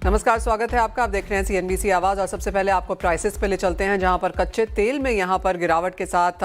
नमस्कार, स्वागत है आपका। आप देख रहे हैं सीएनबीसी आवाज और सबसे पहले आपको प्राइसेस पे ले चलते हैं, जहां पर कच्चे तेल में यहां पर गिरावट के साथ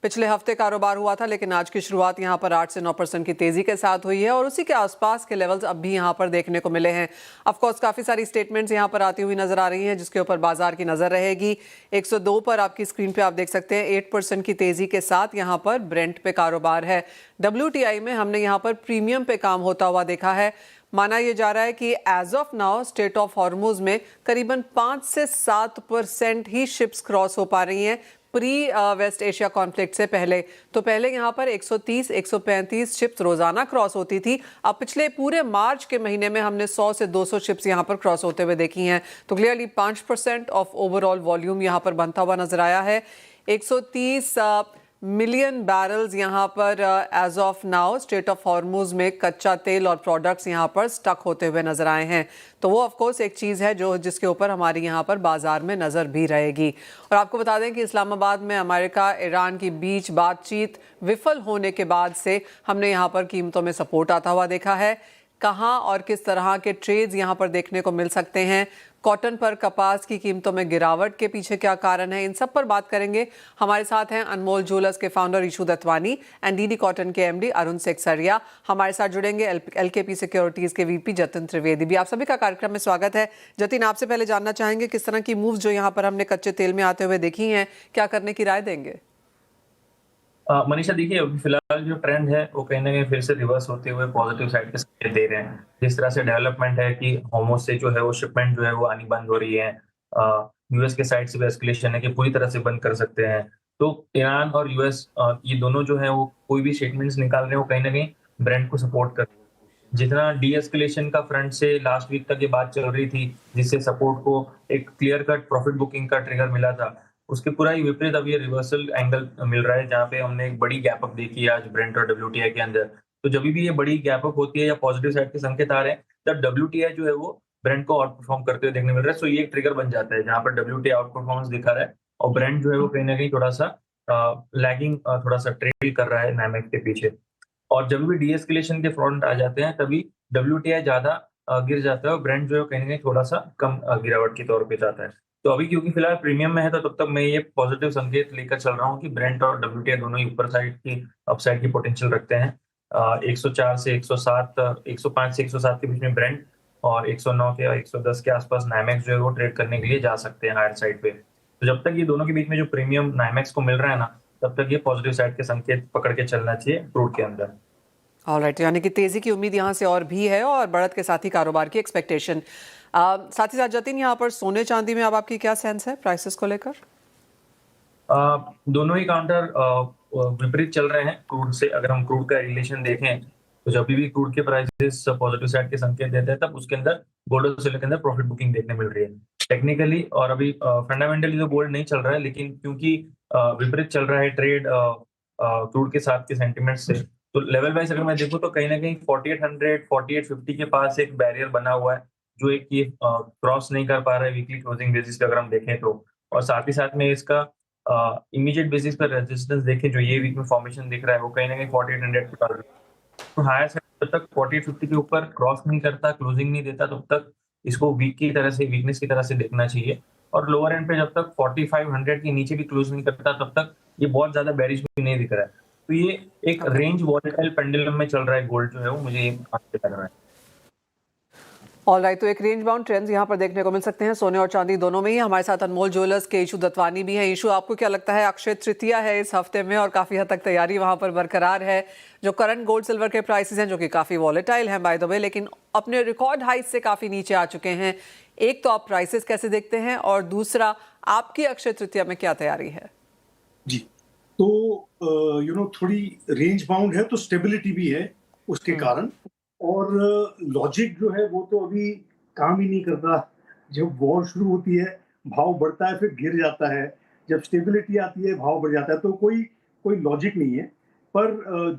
पिछले हफ्ते कारोबार हुआ था, लेकिन आज की शुरुआत यहां पर 8 से 9% की तेजी के साथ हुई है और उसी के आसपास के लेवल्स अब भी यहां पर देखने को मिले हैं। ऑफ कोर्स काफी सारी स्टेटमेंट्स यहां पर आती हुई नजर आ रही हैं, जिसके ऊपर बाजार की नजर रहेगी। 102 पर आपकी स्क्रीन पे आप देख सकते हैं 8% की तेजी के साथ यहां पर ब्रेंट पे कारोबार है। WTI में हमने यहां पर प्रीमियम पे काम होता हुआ देखा है। माना यह जा रहा है कि as of now strait of Hormuz में करीबन 5 से 7% ही शिप्स क्रॉस हो पा रही हैं प्री वेस्ट एशिया कॉन्फ्लिक्ट से पहले। तो पहले यहाँ पर 130 135 शिप्स रोजाना क्रॉस होती थी। अब पिछले पूरे मार्च के महीने में हमने 100 से 200 शिप्स यहाँ पर क्रॉस होते हुए देखी हैं। तो क्लियरली 5% ऑफ ओवरऑल वॉल्यूम यहाँ पर बनता हुआ नजर आया है। 130 मिलियन बैरल्स यहाँ पर as of now strait of Hormuz में कच्चा तेल और प्रोडक्ट्स यहाँ पर स्टक होते हुए नजर आए हैं। तो वो ऑफ कोर्स एक चीज़ है जो जिसके ऊपर हमारी यहाँ पर बाजार में नज़र भी रहेगी। और आपको बता दें कि इस्लामाबाद में अमेरिका ईरान की बीच बातचीत विफल होने के बाद से हमने यहाँ पर कीमतों में सपोर्ट आता हुआ देखा है। कहाँ और किस तरह के ट्रेड्स यहाँ पर देखने को मिल सकते हैं, कॉटन पर कपास की कीमतों में गिरावट के पीछे क्या कारण है, इन सब पर बात करेंगे। हमारे साथ हैं अनमोल ज्वेलर्स के founder Ishu Datwani and DD Cotton के एमडी अरुण सेक्सरिया। हमारे साथ जुड़ेंगे एलकेपी सिक्योरिटीज के वीपी जतिन त्रिवेदी भी। आप सभी का कार्यक्रम में स्वागत है। जतिन, आपसे पहले जानना चाहेंगे किस तरह की मूव्स जो यहाँ पर हमने कच्चे तेल में आते हुए देखी हैं, क्या करने की राय देंगे? मनीषा, देखिए अभी फिलहाल जो ट्रेंड है वो कहीं ना कहीं फिर से रिवर्स होते हुए पॉजिटिव साइड के संकेत दे रहे हैं। जिस तरह से डेवलपमेंट है कि होमोस से जो है वो शिपमेंट जो है वो आनी बंद हो रही है। यूएस के साइड से भी एस्केलेशन है कि पूरी तरह से बंद कर सकते हैं। तो ईरान और यूएस ये दोनों जो है वो कोई भी स्टेटमेंट्स निकाल रहे हैं, वो कहीं ना कहीं ब्रेंड को सपोर्ट कर रहे हैं। जितना डी एस्केलेशन का फ्रंट से लास्ट वीक तक ये बात चल रही थी, जिससे सपोर्ट को एक क्लियर कट प्रॉफिट बुकिंग का ट्रिगर मिला था, उसके पूरा ही विपरीत अब ये रिवर्सल एंगल मिल रहा है, जहाँ पे हमने एक बड़ी गैप अप देखी है आज ब्रेंट और डब्ल्यूटीआई के अंदर। तो जब भी ये बड़ी गैप अप होती है या पॉजिटिव साइड के संकेत आ रहे हैं, तब डब्ल्यूटीआई जो है वो ब्रेंट को आउट परफॉर्म करते हुए देखने मिल रहा है। सो ये एक ट्रिगर बन जाता है जहाँ पर डब्ल्यूटीआई आउट परफॉर्मेंस दिखा रहा है और ब्रेंट जो है वो कहीं ना कहीं थोड़ा सा लैगिंग, थोड़ा सा ट्रेल कर रहा है नामेक्स के पीछे। और जब भी डीएस्केलेशन के फ्रंट आ जाते हैं, तभी डब्ल्यूटीआई ज्यादा गिर जाता है और ब्रेंट जो है कहीं ना कहीं थोड़ा सा कम गिरावट के तौर पे जाता है। तो अभी क्योंकि फिलहाल प्रीमियम में है, तो तब तक मैं ये पॉजिटिव संकेत लेकर चल रहा हूँ कि ब्रेंट और डब्ल्यूटीआई दोनों ही ऊपर साइड की अपसाइड की पोटेंशियल रखते हैं। 104 से 107, 105 से 107 के बीच में ब्रेंट और 109 के 110 के आसपास नाइमेक्स जो है वो ट्रेड करने के लिए जा सकते हैं हायर साइड पे। तो जब तक ये दोनों के बीच में जो प्रीमियम नाइमेक्स को मिल रहा है ना, तब तक ये पॉजिटिव साइड के संकेत पकड़ के चलना चाहिए क्रूड के अंदर। ऑलराइट, यानी कि तेजी की उम्मीद यहाँ से और भी है और बढ़त के साथ ही कारोबार की एक्सपेक्टेशन। साथ ही साथ जतिन, यहाँ पर सोने चांदी में अब आपकी क्या सेंस है प्राइसेस को लेकर? दोनों ही काउंटर विपरीत चल रहे हैं क्रूड से। अगर हम क्रूड का रिलेशन देखें, तो जब भी क्रूड के प्राइसेस पॉजिटिव साइड के संकेत देते हैं, तब उसके अंदर गोल्ड और सिल्वर के अंदर प्रॉफिट बुकिंग देखने मिल रही है। टेक्निकली और अभी फंडामेंटली तो गोल्ड नहीं चल रहा है, लेकिन क्योंकि विपरीत चल रहा है ट्रेड क्रूड के साथ के सेंटिमेंट से, तो लेवल वाइज अगर मैं देखूं तो कहीं ना कहीं 4800 4850 के पास एक बैरियर बना हुआ है, जो एक ये क्रॉस नहीं कर पा रहा है वीकली क्लोजिंग बेसिस पे अगर हम देखें तो। और साथ ही साथ में इसका इमीडिएट बेसिस पर रेजिस्टेंस देखें, जो ये वीक में फॉर्मेशन दिख रहा है, वो कहीं ना कहीं 4800 के पास। तो हायर साइड जब तक 4850 के ऊपर क्रॉस नहीं करता, क्लोजिंग नहीं देता, तब तक इसको वीक की तरह से, वीकनेस की तरह से देखना चाहिए। और लोअर एंड पे जब तक 4500 के नीचे भी क्लोज नहीं करता, तब तक ये बहुत ज्यादा बेरिश भी नहीं दिख रहा है। तो ये एक रेंज वॉलेटाइल पेंडुलम में चल रहा है गोल्ड जो है वो, मुझे ये लग रहा है। ऑलराइट, तो एक रेंज बाउंड ट्रेंड्स यहाँ पर देखने को मिल सकते हैं सोने और चांदी दोनों में ही। हमारे साथ अनमोल ज्वेलर्स के ईशू दत्वानी भी हैं। ईशू, आपको क्या लगता है, अक्षय तृतीया है इस हफ्ते में और काफी हद तक तैयारी वहां पर बरकरार है। जो करंट गोल्ड सिल्वर के प्राइसेस हैं, जो कि काफी वॉलेटाइल हैं बाय द वे, लेकिन अपने रिकॉर्ड हाइट से काफी नीचे आ चुके हैं। एक तो आप प्राइसेस कैसे देखते हैं और दूसरा आपकी अक्षय तृतीया में क्या तैयारी है? जी, तो थोड़ी रेंज बाउंड है, तो स्टेबिलिटी भी है उसके कारण। और लॉजिक जो है वो तो अभी काम ही नहीं करता। जब वॉर शुरू होती है, भाव बढ़ता है, फिर गिर जाता है। जब स्टेबिलिटी आती है, भाव बढ़ जाता है। तो कोई कोई लॉजिक नहीं है। पर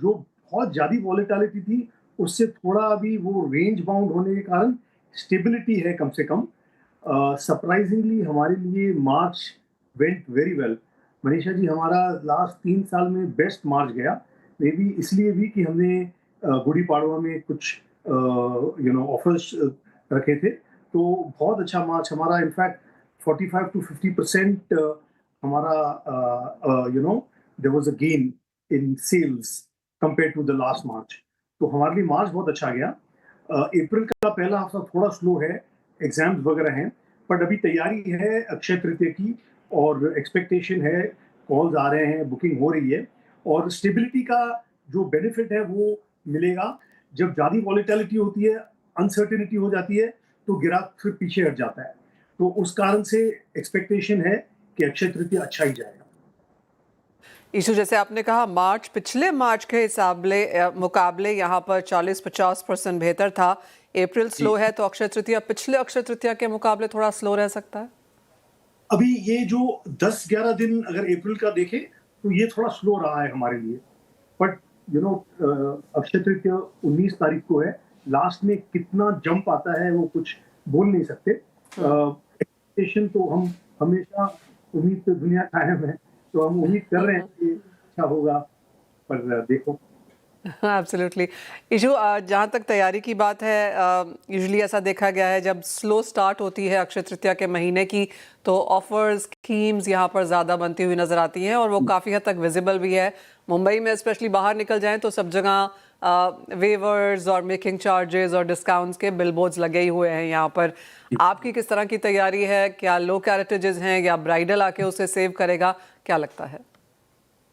जो बहुत ज़्यादा वॉलेटिलिटी थी, उससे थोड़ा अभी वो रेंज बाउंड होने के कारण स्टेबिलिटी है कम से कम। सरप्राइजिंगली हमारे लिए मार्च went very well. Manisha ji, हमारा लास्ट 3 साल में बेस्ट मार्च गया। मे बी इसलिए भी कि हमने गुड़ी पाड़वा में कुछ ऑफर्स रखे थे, तो बहुत अच्छा मार्च हमारा, इनफैक्ट 45 to 50% हमारा there was a gain in sales compare to the last March. तो हमारे लिए मार्च बहुत अच्छा गया। अप्रैल का पहला हफ्ता थोड़ा स्लो है, एग्जाम्स वगैरह हैं, बट अभी तैयारी है अक्षय तृतीया की और एक्सपेक्टेशन है, कॉल्स आ रहे हैं, बुकिंग हो रही है और स्टेबिलिटी का जो बेनिफिट है वो मिलेगा। जब ज़्यादा वॉलेटिलिटी होती है, अनसर्टेनिटी हो जाती है, तो ग्राहक फिर पीछे हट जाता है। तो उस कारण से एक्सपेक्टेशन है कि अक्षय तृतीया अच्छा ही जाएगा। ईशू, जैसे आपने कहा मार्च पिछले मार्च के मुकाबले यहाँ पर 40-50% बेहतर था। अप्रैल जी। स्लो है तो अक्षय तृतीया पिछले अक्षय तृतीया के मुकाबले थोड़ा स्लो रह सकता है। अभी ये जो 10-11 दिन अगर अप्रैल का देखें तो ये थोड़ा स्लो रहा है हमारे लिए, बट अक्षय तृतीया 19 तारीख को है। लास्ट में कितना जंप आता है वो कुछ बोल नहीं सकते। एक्सपेक्टेशन तो हम हमेशा, उम्मीद तो दुनिया कायम है, तो हम उम्मीद कर रहे हैं कि अच्छा होगा, पर देखो। एब्सोल्युटली। इशू, जहाँ तक तैयारी की बात है, यूजुअली ऐसा देखा गया है जब स्लो स्टार्ट होती है अक्षय तृतीया के महीने की तो ऑफर्स स्कीम्स यहाँ पर ज़्यादा बनती हुई नज़र आती हैं और वो काफ़ी हद तक विजिबल भी है। मुंबई में स्पेशली बाहर निकल जाएं तो सब जगह वेवर्स और मेकिंग चार्जेस और डिस्काउंट्स के बिलबोर्ड्स लगे ही हुए हैं यहाँ पर। आपकी किस तरह की तैयारी है? क्या लो कैरेटेजेस हैं या ब्राइडल आके उसे सेव करेगा? क्या लगता है?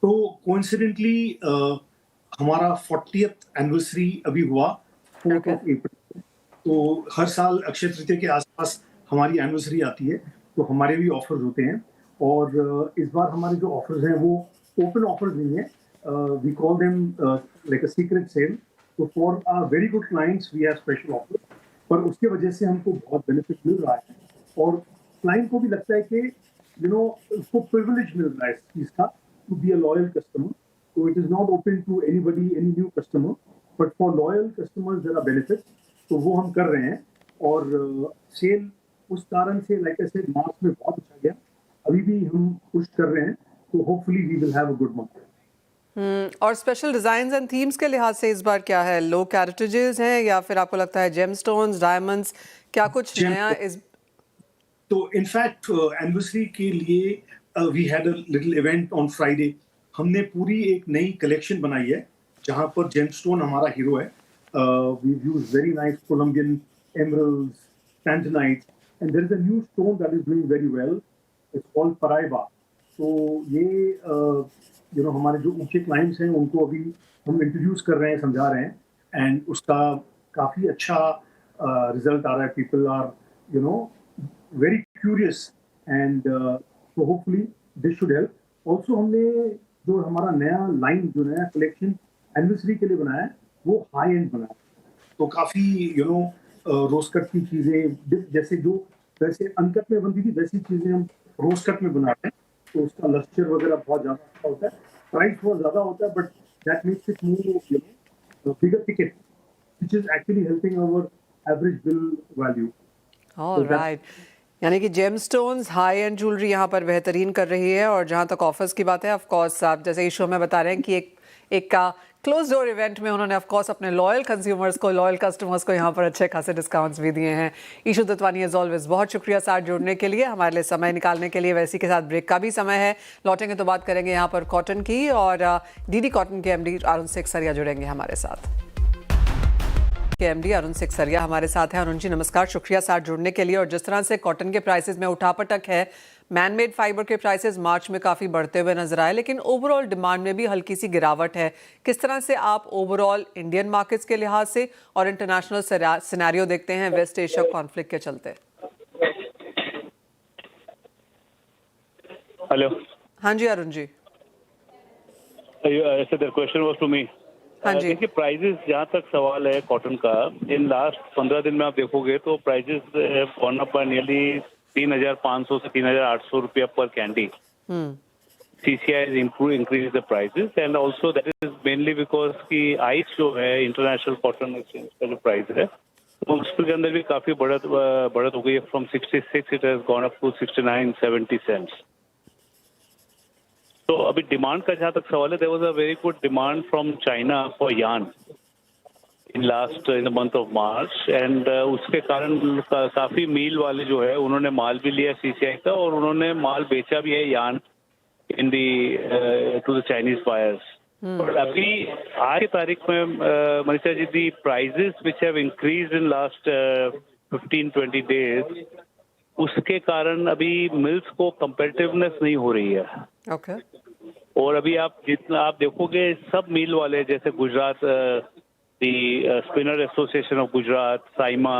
तो कोइंसिडेंटली हमारा 40th एनिवर्सरी अभी हुआ 4th Okay. Of April. तो हर साल अक्षय तृतीया के आसपास हमारी एनिवर्सरी आती है, तो हमारे भी ऑफर्स होते हैं और इस बार हमारे जो ऑफर्स हैं वो ओपन ऑफर्स नहीं है, we call them like a secret sale. तो for our very good clients we have special offer, पर उसके वजह से हमको बहुत बेनिफिट मिल रहा है और क्लाइंट को भी लगता है कि उसको प्रिविलेज मिल रहा है इस चीज़ का, to be a loyal customer. So it is not open to anybody, any new customer, but for loyal customers there are benefits. तो वो हम कर रहे हैं और सेल उस कारण से लाइक आई सेड मार्च में बहुत अच्छा गया। अभी भी हम पुश कर रहे हैं, तो hopefully we will have a good month. और स्पेशल डिजाइन्स एंड थीम्स के लिहाज से इस बार क्या है? लो कैरेटेजेस हैं या फिर आपको लगता है जेमस्टोन्स, डायमंड्स, क्या कुछ नया इस? तो इनफैक्ट एनिवर्सरी के लिए we had a little event on Friday. हमने पूरी एक नई कलेक्शन बनाई है जहां पर जेमस्टोन हमारा हीरो है। We use very nice Colombian emeralds, tanzanite, and there is a new stone that is doing very well, it's called Paraiba. तो ये हमारे जो ऊंचे क्लाइंट्स हैं उनको अभी हम इंट्रोड्यूस कर रहे हैं, समझा रहे हैं, एंड उसका काफ़ी अच्छा रिजल्ट आ रहा है। People are very curious and so hopefully this should help. Also हमने जो हमारा नया लाइन, जो नया कलेक्शन एनिवर्सरी के लिए बनाया है वो हाई एंड बनाया है। तो काफ़ी रोज कट की चीज़ें, जैसे जो वैसे अनकट में बनती थी वैसी चीज़ें हम रोज कट में बनाते हैं, तो उसका लस्टर वगैरह बहुत ज़्यादा अच्छा होता है। प्राइस बहुत ज़्यादा होता है, but that makes it more bigger ticket, which is actually helping our average bill value. All right, यानी कि जेमस्टोन्स हाई एंड ज्वेलरी यहाँ पर बेहतरीन कर रही है। और जहाँ तक ऑफर्स की बात है, ऑफ कोर्स आप जैसे इस शो में बता रहे हैं कि एक का क्लोज डोर इवेंट में उन्होंने ऑफ कोर्स अपने लॉयल कंज्यूमर्स को, लॉयल कस्टमर्स को यहाँ पर अच्छे खासे डिस्काउंट्स भी दिए हैं। ईशू दत्वानी एज ऑलवेज बहुत शुक्रिया साथ जुड़ने के लिए, हमारे लिए समय निकालने के लिए। वैसी के साथ ब्रेक का भी समय है, लौटेंगे तो बात करेंगे यहाँ पर कॉटन की और डीडी कॉटन के एमडी अरुण सेक्सरिया जुड़ेंगे हमारे साथ। एमडी अरुण सेक्सरिया हमारे साथ हैं। अरुण जी नमस्कार, शुक्रिया साथ जुड़ने के लिए। और जिस तरह से कॉटन के प्राइसेस में उठापटक है, मैनमेड फाइबर के प्राइसेस मार्च में काफ़ी बढ़ते हुए नजर आए, लेकिन ओवरऑल डिमांड में भी हल्की सी गिरावट है। किस तरह से आप ओवरऑल इंडियन मार्केट्स के लिहाज से और इंटरनेशनल सिनेरियो देखते हैं वेस्ट एशिया कॉन्फ्लिक्ट के चलते? हेलो, हाँ जी Arun ji. Question was to me. हाँ जी। देखिए, प्राइजेस जहाँ तक सवाल है कॉटन का, इन लास्ट 15 दिन में आप देखोगे तो prices gone up by nearly 3,500 से 3,800 रुपया पर candy. CCI has increased the prices and also that is mainly because कि आइस जो है इंटरनेशनल कॉटन एक्सचेंज का जो प्राइस है उसके अंदर भी काफी बढ़त हो गई है। From 66 it has gone up to 69-70 cents. तो अभी डिमांड का जहाँ तक सवाल है, there was a very good demand from China for yarn. In the month of March, and उसके कारण काफी मील वाले जो है उन्होंने माल भी लिया सीसीआई का, और उन्होंने माल बेचा भी है yarn in the to the Chinese buyers. और अभी आज की तारीख में Manisha ji, the prices which have increase in last 15-20 days, उसके कारण अभी मिल्स को कंपेटिटिवनेस नहीं हो रही है। ओके। और अभी आप देखोगे सब मिल वाले, जैसे Gujarat the spinner association of Gujarat, SIMA,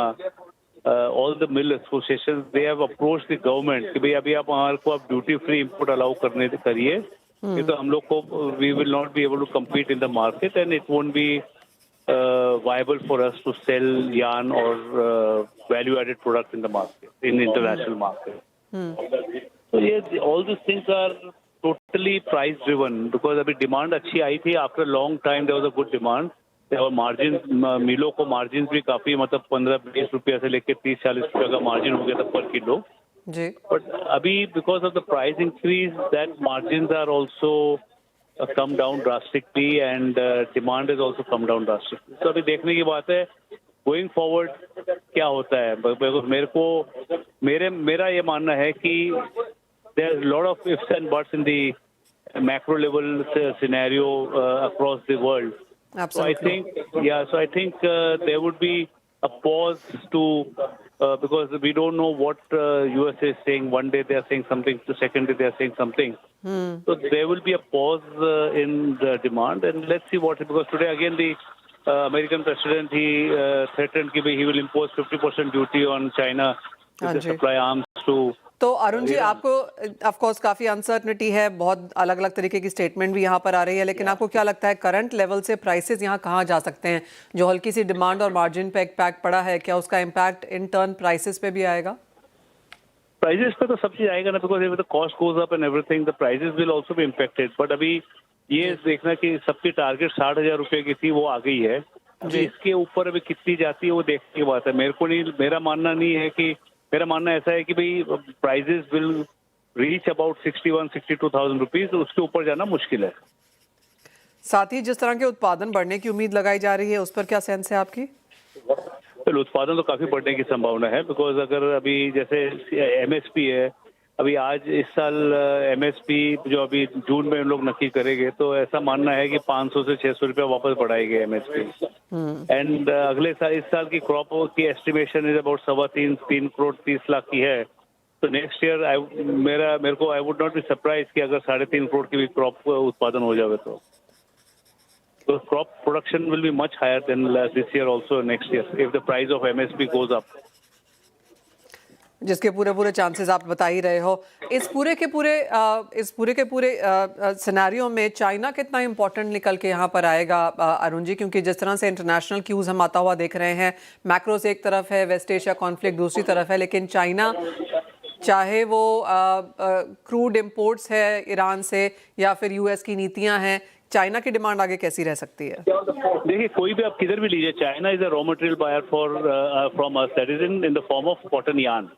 all the mill association, they have approached the government कि भाई अभी आप हमारे को आप ड्यूटी फ्री इंपोर्ट अलाउ करिए, नहीं तो हम लोग को we will not be able to compete in the market and it won't be viable for us to sell yarn or value added products in the market, in the international market. So yeah, all these things are totally price driven, because अभी demand अच्छी आई थी, after a long time there was a good demand, और margins, मिलों को margins भी काफी, मतलब 15-20 रुपया से लेकर 30-40 रुपया का margin हो गया था पर किलो जी। But अभी because of the price increase, that margins are also come down drastically, and demand has also come down drastically. So अभी देखने की बात है going forward क्या होता है। मेरा ये मानना है कि there is a lot of ifs and buts in the macro level scenario across the world. Absolutely. So I think there would be a pause to because we don't know what USA is saying. One day they are saying something, the second day they are saying something. So there will be a pause in the demand, and let's see what, because today again the American president, he threatened that he will impose 50% duty on China if they supply arms to. तो अरुण जी, आपको of course काफी uncertainty है, बहुत अलग अलग तरीके की statement भी यहाँ पर आ रही है, लेकिन आपको क्या लगता है करंट लेवल से प्राइसेस यहाँ कहाँ जा सकते हैं? जो हल्की सी डिमांड और मार्जिन पे इम्पैक्ट पड़ा है, क्या उसका इम्पैक्ट इन टर्न प्राइसेस पे भी आएगा? प्राइसेस पे तो सब चीज आएगा ना, because if the cost goes up and everything, the prices will also be impacted. But अभी ये देखना कि सबकी टारगेट 60,000 रुपए की थी, वो आ गई है। अभी इसके ऊपर अभी कितनी जाती है वो देखने की बात है। मेरा मानना ऐसा है कि भाई prices will reach about 61-62,000 rupees, तो उसके ऊपर जाना मुश्किल है। साथ ही जिस तरह के उत्पादन बढ़ने की उम्मीद लगाई जा रही है, उस पर क्या सेंस है आपकी? तो उत्पादन तो काफी बढ़ने की संभावना है, बिकॉज अगर अभी जैसे एमएसपी है, अभी आज इस साल एमएसपी जो अभी जून में हम लोग नक्की करेंगे, तो ऐसा मानना है कि 500 से 600 रुपया वापस बढ़ाएंगे एमएसपी। एंड अगले साल, इस साल की क्रॉप की estimation is about 3 crore 30 lakh की है। तो next year I would not be surprise कि अगर 3.5 करोड़ की भी क्रॉप उत्पादन हो जाए तो crop production will be much higher than this year also next year if the price of MSP goes up. जिसके पूरे चांसेस आप बता ही रहे हो। इस पूरे के पूरे सिनेरियो में चाइना कितना इंपॉर्टेंट निकल के यहाँ पर आएगा अरुण जी? क्योंकि जिस तरह से इंटरनेशनल क्यूज हम आता हुआ देख रहे हैं, मैक्रोस एक तरफ है, वेस्ट एशिया कॉन्फ्लिक्ट दूसरी तरफ है, लेकिन चाइना, चाहे वो क्रूड इंपोर्ट्स है ईरान से या फिर यूएस की नीतियां हैं, चाइना की डिमांड आगे कैसी रह सकती है? देखिए, कोई भी आप किधर भी लीजिए, China is a raw material buyer from us, that is in the form of cotton yarn.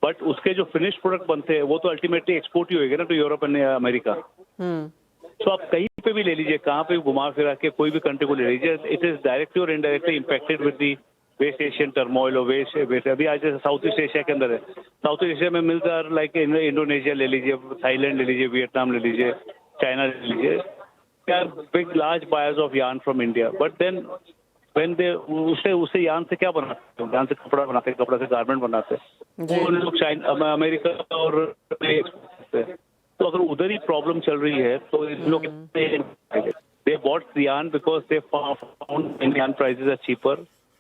But उसके जो फिनिश प्रोडक्ट बनते हैं वो तो अल्टीमेटली एक्सपोर्ट ही होएगा ना टू यूरोप एंड अमेरिका। तो आप कहीं पे भी ले लीजिए, कहाँ पे भी घुमा फिरा के कोई भी कंट्री को ले लीजिए, इट इज डायरेक्टली और indirectly impacted with the West Asian turmoil और वेस्ट। अभी आज जैसे साउथ ईस्ट एशिया के अंदर है, साउथ ईस्ट एशिया में मिलता है, लाइक इंडोनेशिया ले लीजिए, थाईलैंड ले लीजिए, वियतनाम ले लीजिए, चाइना ले लीजिए, they are big large buyers of yarn from India, but then when they उससे yarn से क्या बनाते हैं? yarn से कपड़ा बनाते हैं, कपड़ा से गारमेंट बनाते हैं, वो लोग चाइना, अमेरिका और तो अगर उधर ही प्रॉब्लम चल रही है तो इन लोग they bought yarn because they found yarn prices are cheaper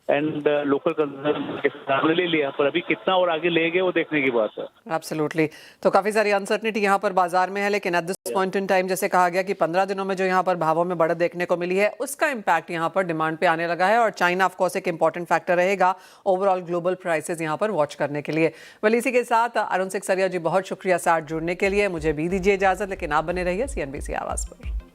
and local consumer ले लिया, पर अभी कितना और आगे ले गए वो देखने की बात है। एब्सोल्युटली। तो काफी सारी अनसर्टनिटी यहाँ पर बाजार में है, लेकिन at this point in time जैसे कहा गया कि 15 दिनों में जो यहाँ पर भावों में बढ़त देखने को मिली है, उसका इम्पैक्ट यहाँ पर डिमांड पे आने लगा है, और चाइना ऑफ कोर्स एक इंपॉर्टेंट फैक्टर रहेगा ओवरऑल ग्लोबल प्राइसेस यहाँ पर वॉच करने के लिए। वेल, इसी के साथ अरुण सिकसरिया जी, बहुत शुक्रिया साथ जुड़ने के लिए। मुझे भी दीजिए इजाजत, लेकिन आप बने रहिए CNBC आवाज पर।